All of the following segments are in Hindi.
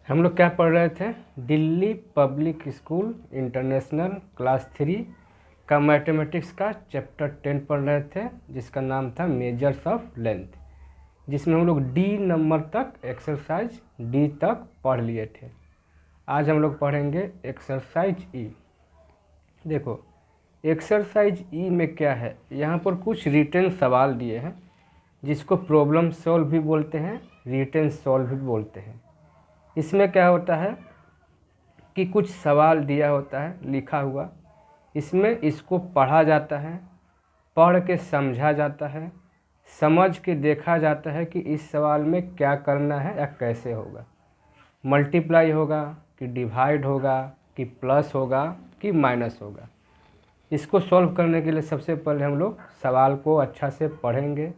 हम लोग क्या पढ़ रहे थे? Delhi public school international class 3 का मैथमेटिक्स का चैप्टर 10 पढ़ रहे थे, जिसका नाम था मेजर्स ऑफ लेंथ, जिसमें हम लोग डी नंबर तक एक्सरसाइज डी तक पढ़ लिए थे। आज हम लोग पढ़ेंगे एक्सरसाइज ई। देखो एक्सरसाइज ई में क्या है, यहाँ पर कुछ रिटन सवाल दिए हैं जिसको प्रॉब्लम सॉल्व भी बोलते हैं, रिटन सॉल्व भी बोलते हैं। इसमें क्या होता है कि कुछ सवाल दिया होता है लिखा हुआ, इसमें इसको पढ़ा जाता है, पढ़ के समझा जाता है, समझ के देखा जाता है कि इस सवाल में क्या करना है या कैसे होगा, मल्टीप्लाई होगा कि डिवाइड होगा कि प्लस होगा कि माइनस होगा। इसको सॉल्व करने के लिए सबसे पहले हम लोग सवाल को अच्छा से पढ़ेंगे,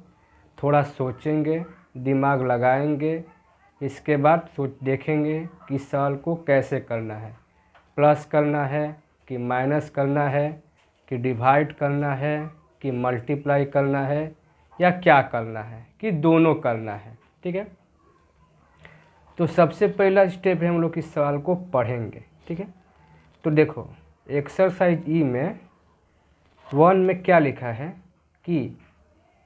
थोड़ा सोचेंगे, दिमाग लगाएंगे, इसके बाद सोच देखेंगे कि सवाल को कैसे करना है, प्लस करना है कि माइनस करना है कि डिवाइड करना है कि मल्टीप्लाई करना है या क्या करना है कि दोनों करना है। ठीक है, तो सबसे पहला स्टेप है हम लोग इस सवाल को पढ़ेंगे। ठीक है, तो देखो एक्सरसाइज ई में 1 में क्या लिखा है कि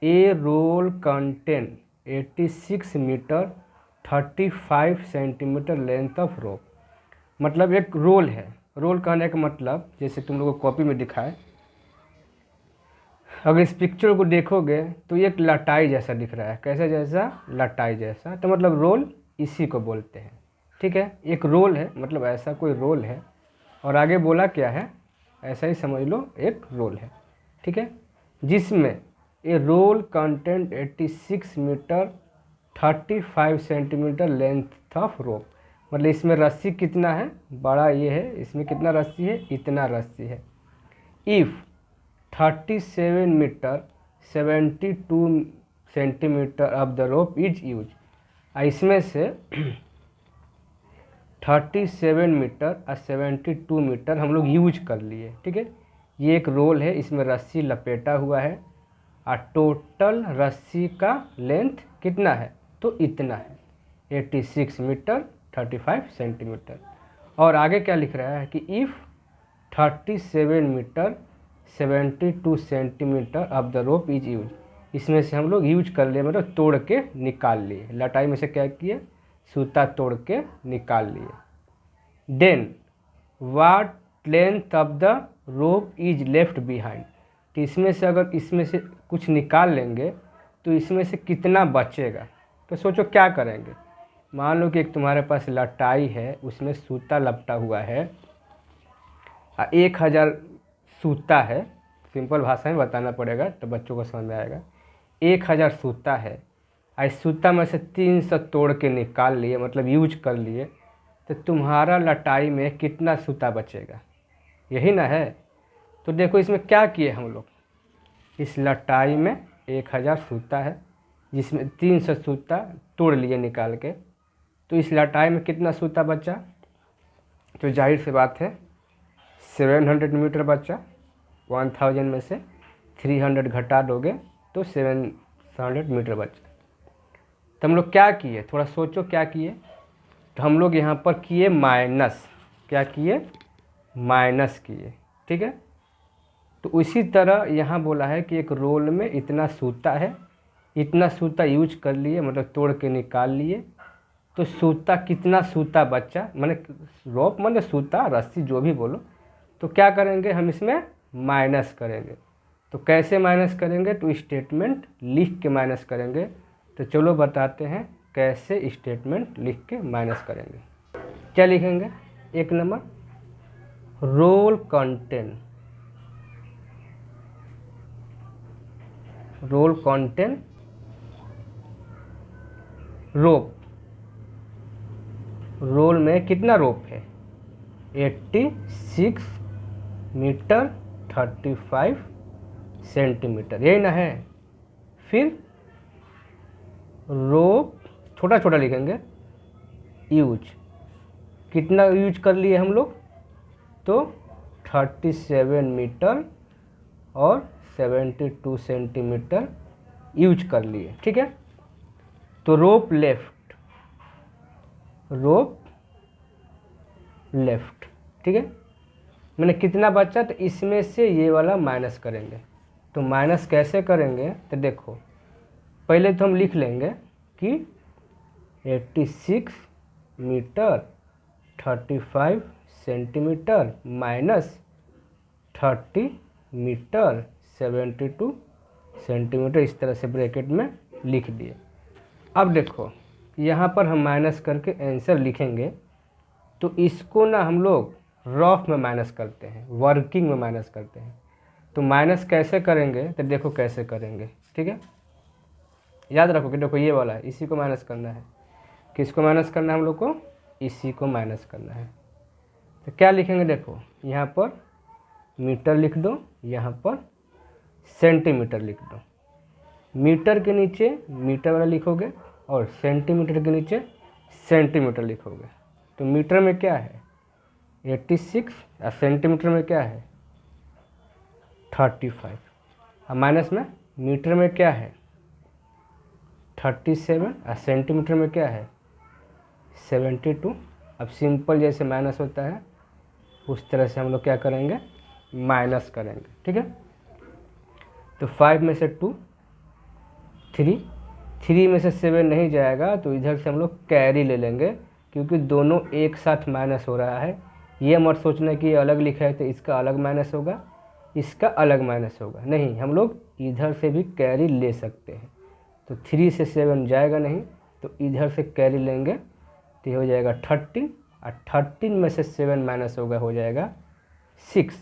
a roll contain 86 metre 35 centimetre length of rope. मतलब एक रोल है, रोल कहने का मतलब जैसे तुम लोगों को कॉपी में दिखाए, अगर इस पिक्चर को देखोगे तो एक लटाई जैसा दिख रहा है। कैसे जैसा? लटाई जैसा। तो मतलब रोल इसी को बोलते हैं। ठीक है, एक रोल है, मतलब ऐसा कोई रोल है, और आगे बोला क्या है ऐसा ही समझ लो, एक रोल है। ठीक है, जिसमें a roll content 86 metre 35 centimetre length of rope. मतलब इसमें रस्सी कितना है, बड़ा ये है, इसमें कितना रस्सी है, इतना रस्सी है। If 37 metre 72 centimetre of the rope is use. इसमें से 37 मीटर और 72 मीटर हम लोग यूज कर लिए। ठीक है, ये एक रोल है, इसमें रस्सी लपेटा हुआ है और टोटल रस्सी का लेंथ कितना है, तो इतना है 86 मीटर 35 सेंटीमीटर। और आगे क्या लिख रहा है कि if 37 metre 72 centimetre of the rope is use. इसमें से हम लोग यूज कर लिए, मतलब तोड़ के निकाल लिए, लटाई में से क्या किए, सूता तोड़ के निकाल लिए। Then what length of the rope is left behind. तो इसमें से अगर इसमें से कुछ निकाल लेंगे तो इसमें से कितना बचेगा। तो सोचो क्या करेंगे। मान लो कि एक तुम्हारे पास लटाई है, उसमें सूता लपटा हुआ है, 1000 सूता है, सिंपल भाषा में बताना पड़ेगा तो बच्चों को समझ में आएगा। 1000 सूता है, इस सूता में से 300 तोड़ के निकाल लिए, मतलब यूज कर लिए, तो तुम्हारा लटाई में कितना सूता बचेगा, यही ना है। तो देखो इसमें क्या किए हम लोग, इस लटाई में 1000 सूता है जिसमें 300 सूता तोड़ लिए निकाल के, तो इस लटाई में कितना सूता बचा, तो जाहिर सी बात है 700 मीटर बचा। 1000 में से 300 घटा दोगे तो 700 मीटर बचा। तो हम लोग क्या किए, थोड़ा सोचो क्या किए। तो हम लोग यहाँ पर किए माइनस, क्या किए, माइनस किए। ठीक है, तो उसी तरह यहाँ बोला है कि एक रोल में इतना सूता है, इतना सूता यूज कर लिए, मतलब तोड़ के निकाल लिए, तो सूता कितना सूता बचा, माने रोप माने सूता, रस्सी जो भी बोलो, तो क्या करेंगे हम इसमें माइनस करेंगे। तो कैसे माइनस करेंगे, तो स्टेटमेंट लिख के माइनस करेंगे। तो चलो बताते हैं कैसे स्टेटमेंट लिख के माइनस करेंगे। क्या लिखेंगे, एक number roll content, roll content rope, roll में कितना रोप है, 86 मीटर 35 सेंटीमीटर, यही ना है। फिर रोप छोटा छोटा लिखेंगे, यूज कितना यूज कर लिए हम लोग, तो 37 मीटर और 72 सेंटीमीटर यूज कर लिए। ठीक है, तो रोप लेफ्ट, रोप लेफ्ट। ठीक है, मैंने कितना बचा, तो इसमें से ये वाला माइनस करेंगे। तो माइनस कैसे करेंगे, तो देखो पहले तो हम लिख लेंगे कि 86 metre 35 centimetre minus 30 metre 72 centimetre, इस तरह से ब्रैकेट में लिख दिए। अब देखो यहाँ पर हम माइनस करके आंसर लिखेंगे, तो इसको ना हम लोग रफ में माइनस करते हैं, वर्किंग में माइनस करते हैं। तो माइनस कैसे करेंगे, तो देखो कैसे करेंगे। ठीक है, याद रखो कि देखो ये वाला है, इसी को माइनस करना है। किसको माइनस करना है हम लोग को, इसी को माइनस करना है। तो क्या लिखेंगे, देखो यहाँ पर मीटर लिख दो, यहाँ पर सेंटीमीटर लिख दो। मीटर के नीचे मीटर वाला लिखोगे और सेंटीमीटर के नीचे सेंटीमीटर लिखोगे। तो मीटर में क्या है 86 और सेंटीमीटर में क्या है 35। अब माइनस में मीटर में क्या है 37 और सेंटीमीटर में क्या है 72। अब सिंपल जैसे माइनस होता है उस तरह से हम लोग क्या करेंगे, माइनस करेंगे। ठीक है, तो 5 में से 2 3 में से 7 नहीं जाएगा, तो इधर से हम लोग कैरी ले लेंगे, क्योंकि दोनों एक साथ माइनस हो रहा है। ये मत सोचना कि ये अलग लिखा है तो इसका अलग माइनस होगा, इसका अलग माइनस होगा, नहीं, हम लोग इधर से भी कैरी ले सकते हैं। तो 3 से 7 जाएगा नहीं, तो इधर से कैरी लेंगे तो ये हो जाएगा 13, और 13 में से 7 माइनस होगा, हो जाएगा 6।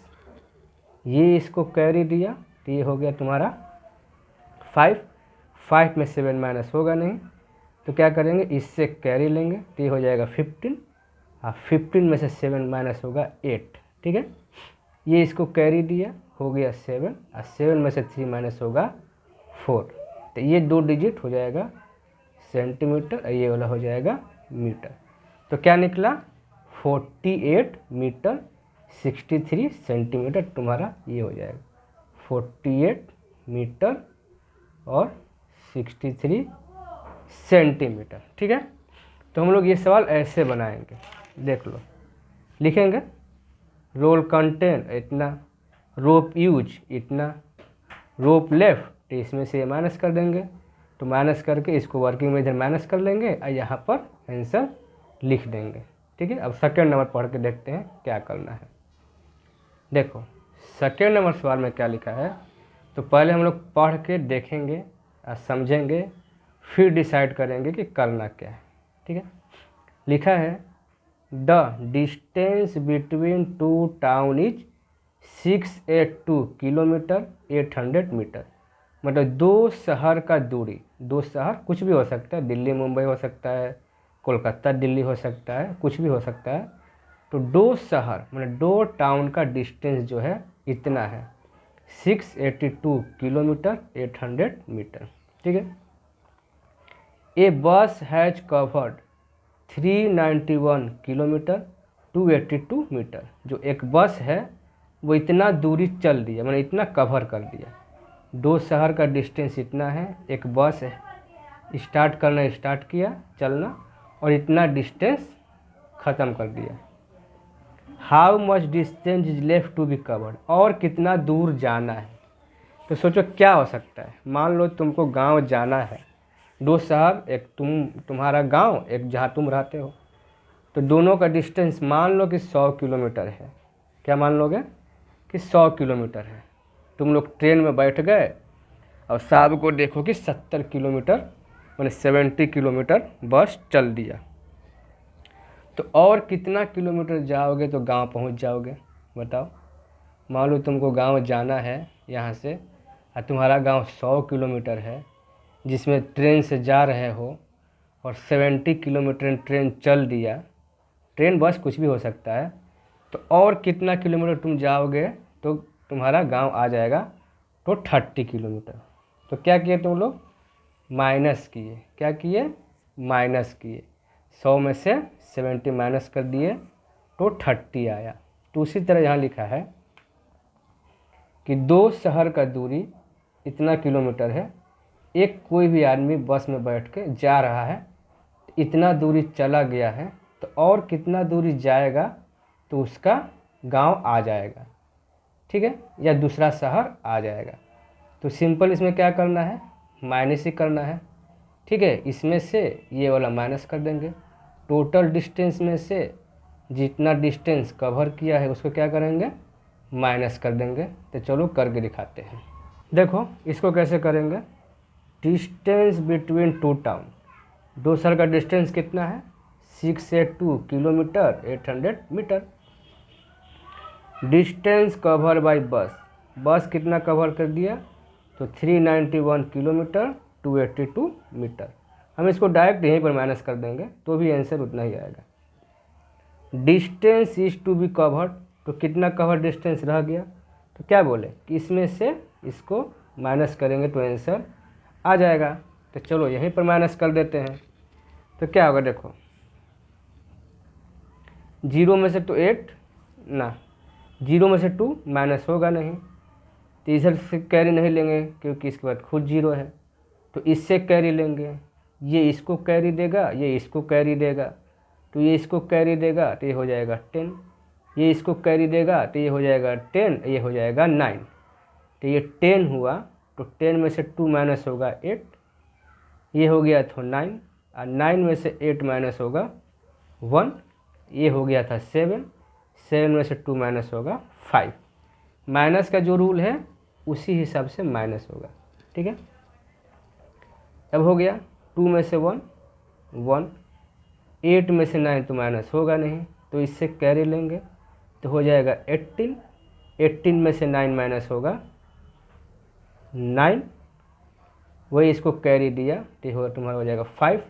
ये इसको कैरी दिया तो ये हो गया तुम्हारा 5 में 7 माइनस होगा नहीं, तो क्या करेंगे, इससे कैरी लेंगे तो ये हो जाएगा 15, और 15 में से 7 माइनस होगा 8। ठीक है, ये इसको कैरी दिया, हो गया 7, और 7 में से 3 माइनस होगा 4। तो ये 2 डिजिट हो जाएगा सेंटीमीटर, और ये वाला हो जाएगा मीटर। तो क्या निकला 48 मीटर 63 सेंटीमीटर तुम्हारा ये हो जाएगा 48 मीटर और 63 सेंटीमीटर। ठीक है, तो हम लोग ये सवाल ऐसे बनाएंगे, देख लो। लिखेंगे रोल कंटेंट इतना, रोप यूज इतना, रोप लेफ्ट, तो इसमें से ये माइनस कर देंगे, तो माइनस करके इसको वर्किंग में इधर माइनस कर लेंगे और यहाँ पर आंसर लिख देंगे। ठीक है, अब सेकेंड नंबर पढ़ के देखते हैं क्या करना है। देखो सेकेंड नंबर सवाल में क्या लिखा है, तो पहले हम लोग पढ़ के देखेंगे और समझेंगे, फिर डिसाइड करेंगे कि करना क्या है। ठीक है, लिखा है the distance between 2 town is 682 kilometre 800 metre. मतलब 2 शहर का दूरी, 2 शहर कुछ भी हो सकता है, दिल्ली मुंबई हो सकता है, कोलकाता दिल्ली हो सकता है, कुछ भी हो सकता है। तो 2 शहर मतलब 2 टाउन का डिस्टेंस जो है इतना है 682 किलोमीटर 800 मीटर। ठीक है, ए बस हैज कवर्ड 391 किलोमीटर 282 मीटर। जो एक बस है वो इतना दूरी चल दिया, मतलब इतना कवर कर दिया। 2 शहर का डिस्टेंस इतना है, एक बस है स्टार्ट किया चलना और इतना डिस्टेंस ख़त्म कर दिया। How much distance is left to be covered, और कितना दूर जाना है। तो सोचो क्या हो सकता है, मान लो तुमको गांव जाना है, 2 शहर, एक तुम्हारा गांव, एक जहाँ तुम रहते हो, तो दोनों का डिस्टेंस मान लो कि 100 किलोमीटर है। क्या मान लोगे कि 100 किलोमीटर है। तुम लोग ट्रेन में बैठ गए और शाम को देखो कि 70 किलोमीटर मैंने 70 किलोमीटर बस चल दिया। तो और कितना किलोमीटर जाओगे तो गांव पहुंच जाओगे, बताओ। मान लो तुमको गांव जाना है यहाँ से, और तुम्हारा गांव 100 किलोमीटर है, जिसमें ट्रेन से जा रहे हो और 70 किलोमीटर ट्रेन चल दिया, ट्रेन बस कुछ भी हो सकता है। तो और कितना किलोमीटर तुम जाओगे तो तुम्हारा गांव आ जाएगा, तो 30 किलोमीटर। तो क्या किए तुम लोग, माइनस किए। क्या किए, माइनस किए। 100 में से 70 माइनस कर दिए तो 30 आया। तो उसी तरह यहाँ लिखा है कि 2 शहर का दूरी इतना किलोमीटर है। एक कोई भी आदमी बस में बैठ के जा रहा है, इतना दूरी चला गया है, तो और कितना दूरी जाएगा तो उसका गांव आ जाएगा, ठीक है, या दूसरा शहर आ जाएगा। तो सिंपल इसमें क्या करना है, माइनस ही करना है, ठीक है। इसमें से ये वाला माइनस कर देंगे, टोटल डिस्टेंस में से जितना डिस्टेंस कवर किया है उसको क्या करेंगे, माइनस कर देंगे। तो चलो करके दिखाते हैं। देखो इसको कैसे करेंगे, डिस्टेंस बिटवीन टू टाउन, दो शहर का डिस्टेंस कितना है, 682 kilometre 800 metre. Distance cover by bus, bus कितना कवर कर दिया, तो 391 किलोमीटर 282 मीटर। हम इसको डायरेक्ट यहीं पर माइनस कर देंगे तो भी आंसर उतना ही आएगा। Distance is to be covered, तो कितना कवर डिस्टेंस रह गया, तो क्या बोले कि इसमें से इसको माइनस करेंगे तो आंसर आ जाएगा। तो चलो यहीं पर माइनस कर देते हैं। तो क्या होगा, देखो 0 में से तो 8 ना, 0 में से 2 माइनस होगा नहीं, तो इधर से कैरी नहीं लेंगे क्योंकि इसके बाद खुद 0 है, तो इससे कैरी लेंगे, ये इसको कैरी देगा, ये इसको कैरी देगा, तो ये इसको कैरी देगा तो ये हो जाएगा 10, ये इसको कैरी देगा तो ये हो जाएगा 10, ये हो जाएगा 9। तो ये 10 हुआ, तो 10 में से 2 माइनस होगा 8, ये हो गया था 9, और 9 में से 8 माइनस होगा 1, ये हो गया था 7, 7 में से 2 माइनस होगा 5। माइनस का जो रूल है उसी हिसाब से माइनस होगा, ठीक है। अब हो गया 2 में से 1 1, 8 में से 9 तो माइनस होगा नहीं, तो इससे कैरी लेंगे तो हो जाएगा 18, 18 में से 9 माइनस होगा 9, वही इसको कैरी दिया तो होगा तुम्हारा हो जाएगा 5,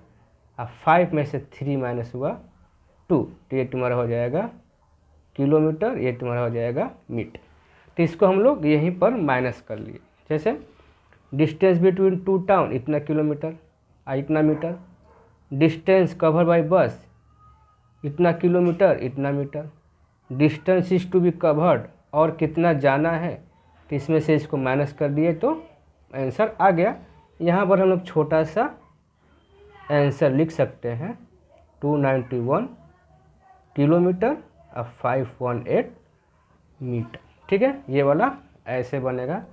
और 5 में से 3 माइनस हुआ 2, तो ये तुम्हारा हो जाएगा किलोमीटर, ये तुम्हारा हो जाएगा मीटर। तो इसको हम लोग यहीं पर माइनस कर लिए। जैसे डिस्टेंस बिटवीन टू टाउन इतना किलोमीटर इतना metre, distance cover by bus इतना किलोमीटर इतना metre, distance is to be covered और कितना जाना है, तो इसमें से इसको माइनस कर दिए तो आंसर आ गया। यहाँ पर हम लोग छोटा सा आंसर लिख सकते हैं 291 किलोमीटर और 518 मीटर, ठीक है। ये वाला ऐसे बनेगा।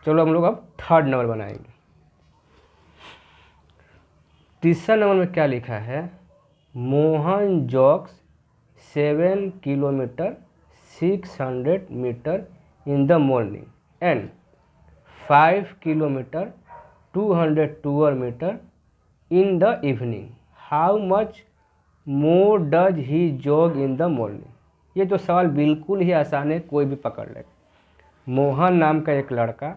चलो हम लोग अब थर्ड नंबर बनाएंगे। तीसरा नंबर में क्या लिखा है, Mohan jogs 7 kilometre 600 metre in the morning and 5 kilometre 212 metre in the evening, how much more does he jog in the morning. ये जो सवाल बिल्कुल ही आसान है, कोई भी पकड़ ले। मोहन नाम का एक लड़का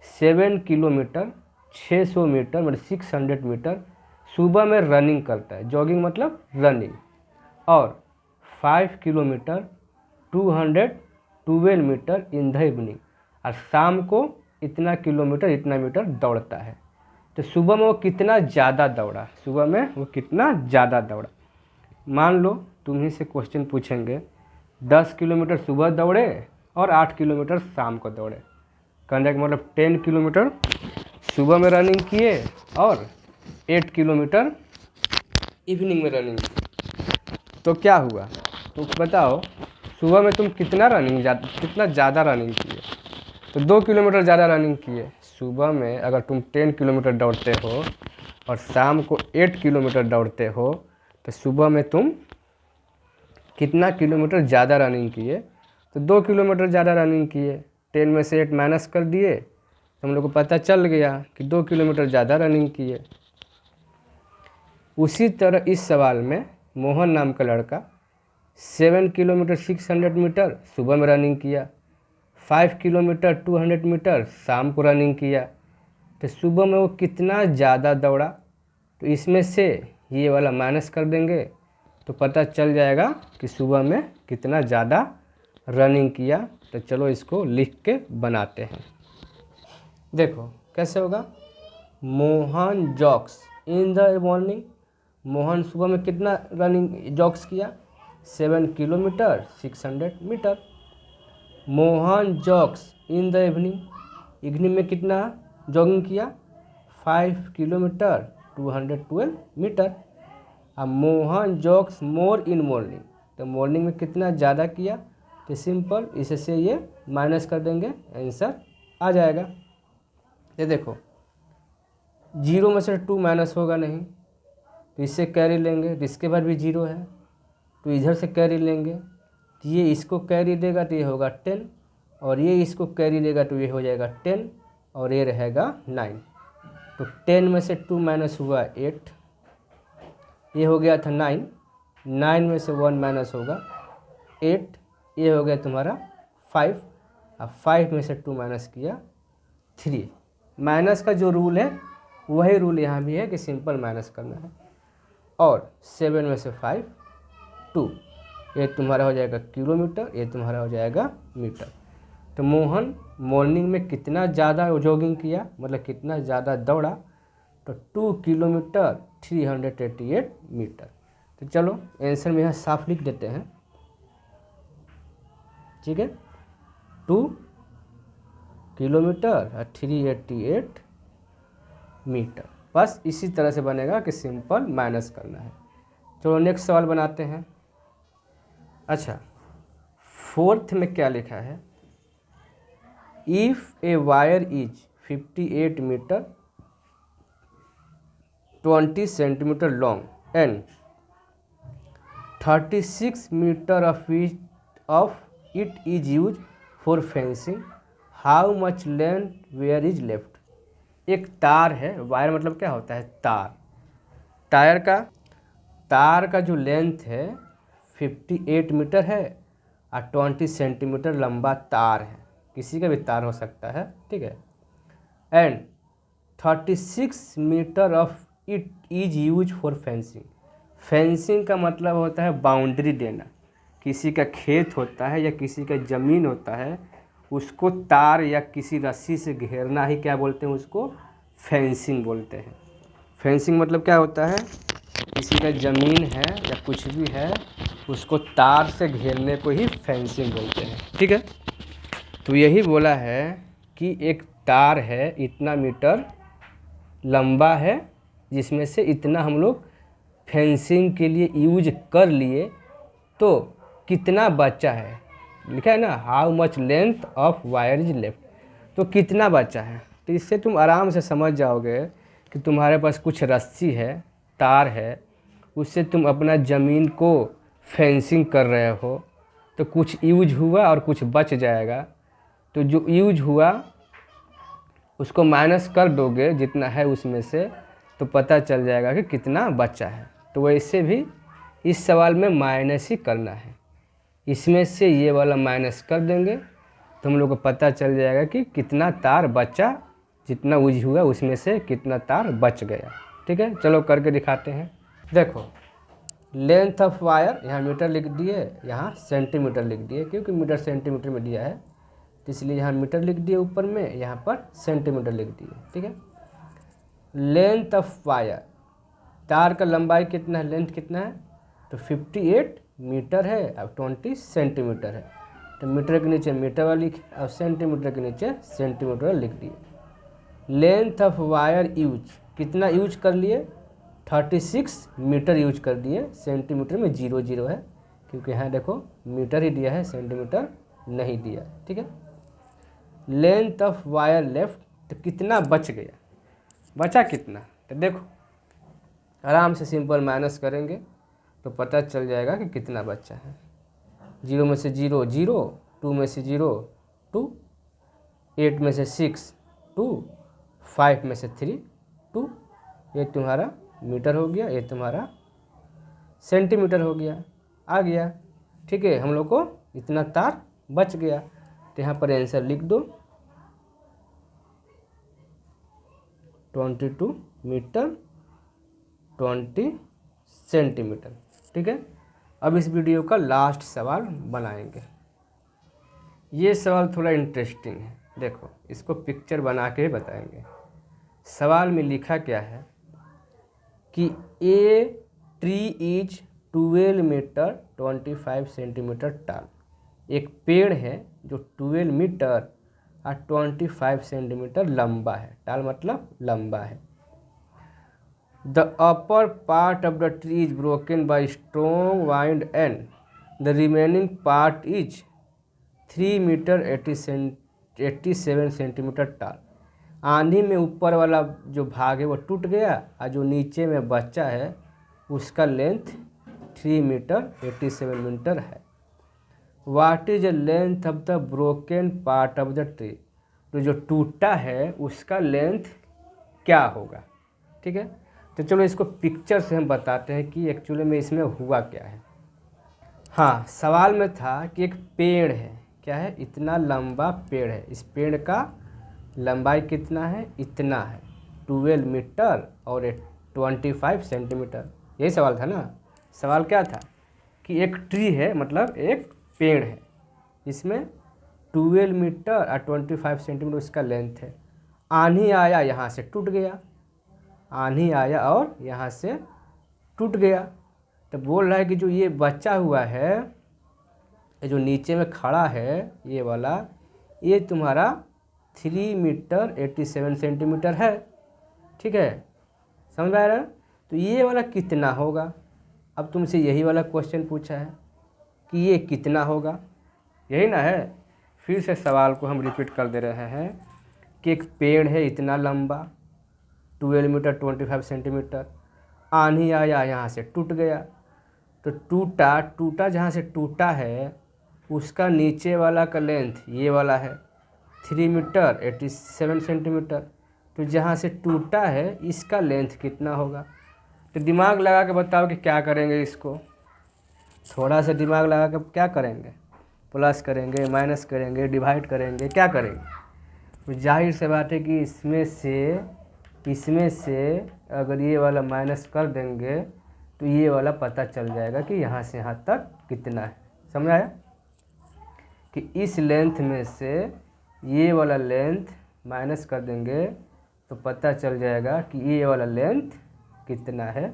7 किलोमीटर 600 मीटर मतलब 600 मीटर सुबह में रनिंग करता है, जॉगिंग मतलब रनिंग, और 5 kilometre 212 metre in the evening, और शाम को इतना किलोमीटर इतना मीटर दौड़ता है। तो सुबह में वो कितना ज़्यादा दौड़ा, सुबह में वो कितना ज़्यादा दौड़ा। मान लो तुम्ही से क्वेश्चन पूछेंगे 10 किलोमीटर सुबह दौड़े और 8 किलोमीटर शाम को दौड़े, कहने का मतलब 10 किलोमीटर सुबह में रनिंग किए और 8 किलोमीटर इवनिंग में रनिंग किए, तो क्या हुआ, तो बताओ सुबह में तुम कितना ज़्यादा रनिंग किए। तो 2 किलोमीटर ज़्यादा रनिंग किए। सुबह में अगर तुम 10 किलोमीटर दौड़ते हो और शाम को 8 किलोमीटर दौड़ते हो, तो सुबह में तुम कितना किलोमीटर ज़्यादा रनिंग किए, तो 2 किलोमीटर ज़्यादा रनिंग किए। 10 में से 8 माइनस कर दिए तो हम लोग को पता चल गया कि 2 किलोमीटर ज़्यादा रनिंग किए। उसी तरह इस सवाल में मोहन नाम का लड़का 7 किलोमीटर 600 मीटर सुबह में रनिंग किया, 5 किलोमीटर 200 मीटर शाम को रनिंग किया। तो सुबह में वो कितना ज़्यादा दौड़ा, तो इसमें से ये वाला माइनस कर देंगे तो पता चल जाएगा कि सुबह में कितना ज़्यादा रनिंग किया। तो चलो इसको लिख के बनाते हैं। देखो कैसे होगा, Mohan jogs in the morning, Mohan सुबह में कितना रनिंग जॉग्स किया, 7 kilometre 600 metre. Mohan jogs in the evening, evening में कितना जॉगिंग किया, 5 किलोमीटर 212 मीटर। अब Mohan jogs more in morning, तो मॉर्निंग में कितना ज़्यादा किया, तो सिंपल इससे ये माइनस कर देंगे, आंसर आ जाएगा। ये देखो 0 में से 2 माइनस होगा नहीं, तो इससे कैरी लेंगे, तो इसके बाद भी 0 है तो इधर से कैरी लेंगे, तो ये इसको कैरी देगा तो ये होगा 10, और ये इसको कैरी देगा तो ये हो जाएगा 10, और ये रहेगा 9। तो 10 में से 2 माइनस हुआ 8, ये हो गया था 9, 9 में से 1 माइनस होगा 8, ये हो गया तुम्हारा 5, अब 5 में से 2 माइनस किया 3। माइनस का जो रूल है वही रूल यहाँ भी है कि सिंपल माइनस करना है। और 7 में से 5 2, ये तुम्हारा हो जाएगा किलोमीटर, ये तुम्हारा हो जाएगा मीटर। तो मोहन मॉर्निंग में कितना ज़्यादा जॉगिंग किया, मतलब कितना ज़्यादा दौड़ा, तो 2 किलोमीटर 388 मीटर। तो चलो आंसर में यहाँ साफ लिख देते हैं, ठीक है, 2 किलोमीटर 388 मीटर। बस इसी तरह से बनेगा कि सिंपल माइनस करना है। चलो नेक्स्ट सवाल बनाते हैं। अच्छा, 4th में क्या लिखा है, if a wire is 58 metre 20 centimetre long and 36 metre of it is use for fencing, how much length where is left. एक तार है, वायर मतलब क्या होता है, तार, तार का जो लेंथ है 58 मीटर है और 20 सेंटीमीटर लंबा तार है, किसी का भी तार हो सकता है, ठीक है, and 36 metre of it is use for fencing. Fencing का मतलब होता है बाउंड्री देना, किसी का खेत होता है या किसी का ज़मीन होता है, उसको तार या किसी रस्सी से घेरना ही क्या बोलते हैं, उसको फेंसिंग बोलते हैं। फेंसिंग मतलब क्या होता है, किसी का ज़मीन है या कुछ भी है उसको तार से घेरने को ही फेंसिंग बोलते हैं, ठीक है। तो यही बोला है कि एक तार है इतना मीटर लंबा है, जिसमें से इतना हम लोग फेंसिंग के लिए यूज कर लिए, तो कितना बचा है, लिखा है ना, how much length of wire is left, तो कितना बचा है। तो इससे तुम आराम से समझ जाओगे कि तुम्हारे पास कुछ रस्सी है, तार है, उससे तुम अपना ज़मीन को फेंसिंग कर रहे हो, तो कुछ यूज हुआ और कुछ बच जाएगा, तो जो यूज हुआ उसको माइनस कर दोगे जितना है उसमें से, तो पता चल जाएगा कि कितना बचा है। तो वैसे भी इस सवाल में माइनस ही करना है, इसमें से ये वाला माइनस कर देंगे तो हम लोग को पता चल जाएगा कि कितना तार बचा, जितना यूज हुआ उसमें से कितना तार बच गया, ठीक है। चलो करके दिखाते हैं। देखो लेंथ ऑफ वायर, यहाँ मीटर लिख दिए, यहाँ सेंटीमीटर लिख दिए, क्योंकि मीटर सेंटीमीटर में दिया है तो इसलिए यहाँ मीटर लिख दिए ऊपर में, यहाँ पर सेंटीमीटर लिख दिए, ठीक है। लेंथ ऑफ वायर, तार का लंबाई कितना है, लेंथ कितना है, तो 58 मीटर है और 20 सेंटीमीटर है, तो मीटर के नीचे मीटर वाला लिखे और सेंटीमीटर के नीचे सेंटीमीटर वाला लिख दिए। लेंथ ऑफ वायर यूज, कितना यूज कर लिए, 36 मीटर यूज कर दिए, सेंटीमीटर में 0 0 है, क्योंकि यहाँ देखो मीटर ही दिया है, सेंटीमीटर नहीं दिया, ठीक है। लेंथ ऑफ वायर लेफ्ट, तो कितना बच गया, बचा कितना, तो देखो आराम से सिंपल माइनस करेंगे तो पता चल जाएगा कि कितना बचा है। 0 में से 0 0, 2 में से 0 2, 8 में से 6 2, 5 में से 3 2, ये तुम्हारा मीटर हो गया, ये तुम्हारा सेंटीमीटर हो गया, आ गया, ठीक है। हम लोग को इतना तार बच गया, तो यहाँ पर आंसर लिख दो, 22 मीटर 20 सेंटीमीटर, ठीक है। अब इस वीडियो का लास्ट सवाल बनाएंगे। ये सवाल थोड़ा इंटरेस्टिंग है, देखो इसको पिक्चर बना के बताएंगे। सवाल में लिखा क्या है कि a tree is 12 metre 25 centimetre tall, एक पेड़ है जो 12 मीटर और 25 सेंटीमीटर लंबा है, टाल मतलब लंबा है। The upper part of the tree is broken by strong wind and the remaining part is 3 metre 87 centimetre tall. आंधी में ऊपर वाला जो भाग है वो टूट गया और जो नीचे में बचा है उसका लेंथ 3 मीटर 87 मीटर है। What is the length of the broken part of the tree. तो जो टूटा है उसका लेंथ क्या होगा, ठीक है। तो चलो इसको पिक्चर से हम बताते हैं कि एक्चुअली में इसमें हुआ क्या है। हाँ, सवाल में था कि एक पेड़ है, क्या है, इतना लंबा पेड़ है, इस पेड़ का लंबाई कितना है, इतना है 12 मीटर और 25 सेंटीमीटर। यही सवाल था ना। सवाल क्या था कि एक ट्री है, मतलब एक पेड़ है, इसमें 12 मीटर और 25 सेंटीमीटर उसका लेंथ है। आंधी आया, यहाँ से टूट गया, आंधी आया और यहाँ से टूट गया। तो बोल रहा है कि जो ये बचा हुआ है, ये जो नीचे में खड़ा है ये वाला, ये तुम्हारा 3 मीटर 87 सेंटीमीटर है, ठीक है, समझ में आ रहा है। तो ये वाला कितना होगा। अब तुमसे यही वाला क्वेश्चन पूछा है कि ये कितना होगा, यही ना है। फिर से सवाल को हम रिपीट कर दे रहे हैं कि एक पेड़ है इतना लंबा 12 मीटर 25 सेंटीमीटर, आंधी आया यहाँ से टूट गया। तो टूटा जहाँ से टूटा है उसका नीचे वाला का लेंथ ये वाला है 3 मीटर 87 सेंटीमीटर। तो जहाँ से टूटा है इसका लेंथ कितना होगा। तो दिमाग लगा के बताओ कि क्या करेंगे इसको। थोड़ा सा दिमाग लगा के क्या करेंगे, प्लस करेंगे, माइनस करेंगे, डिवाइड करेंगे, क्या करेंगे। तो जाहिर से बात है कि इसमें से अगर ये वाला माइनस कर देंगे तो ये वाला पता चल जाएगा कि यहाँ से यहाँ तक कितना है। समझ आया कि इस लेंथ में से ये वाला लेंथ माइनस कर देंगे तो पता चल जाएगा कि ये वाला लेंथ कितना है।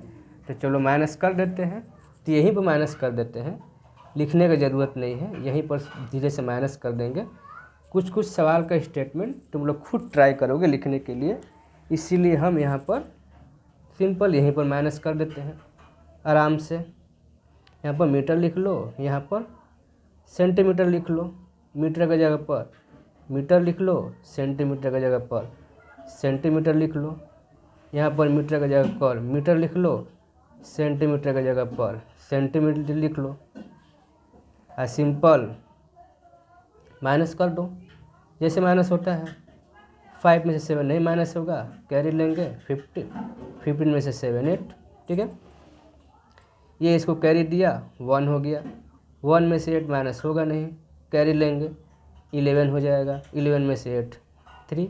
तो चलो माइनस कर देते हैं। तो यहीं पर माइनस कर देते हैं, लिखने की ज़रूरत नहीं है, यहीं पर धीरे से माइनस कर देंगे। कुछ सवाल का स्टेटमेंट तुम लोग खुद ट्राई करोगे लिखने के लिए, इसीलिए हम यहाँ पर सिंपल यहीं पर माइनस कर देते हैं आराम से। यहाँ पर मीटर लिख लो, यहाँ पर सेंटीमीटर लिख लो, मीटर की जगह पर मीटर लिख लो, सेंटीमीटर की जगह पर सेंटीमीटर लिख लो, यहाँ पर मीटर की जगह पर मीटर लिख लो, सेंटीमीटर की जगह पर सेंटीमीटर लिख लो, और सिंपल माइनस कर दो जैसे माइनस होता है। 5 में से 7 नहीं माइनस होगा, कैरी लेंगे 15 में से 7 8, ठीक है। ये इसको कैरी दिया 1 हो गया, 1 में से 8 माइनस होगा नहीं, कैरी लेंगे 11 हो जाएगा, 11 में से 8 3।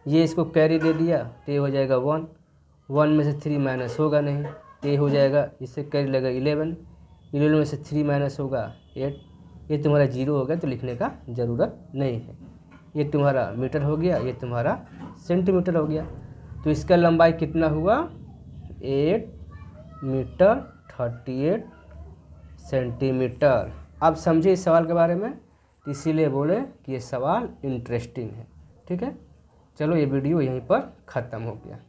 ये इसको कैरी दे दिया तो ये हो जाएगा 1, 1 में से 3 माइनस होगा नहीं, तो ये हो जाएगा, इससे कैरी लगेगा 11, 11 में से 3 माइनस होगा 8। ये तुम्हारा 0 हो गया तो लिखने का ज़रूरत नहीं है। ये तुम्हारा मीटर हो गया, ये तुम्हारा सेंटीमीटर हो गया। तो इसका लंबाई कितना हुआ 8 मीटर 38 सेंटीमीटर। अब समझे इस सवाल के बारे में, इसीलिए बोले कि ये सवाल इंटरेस्टिंग है, ठीक है। चलो ये वीडियो यहीं पर ख़त्म हो गया।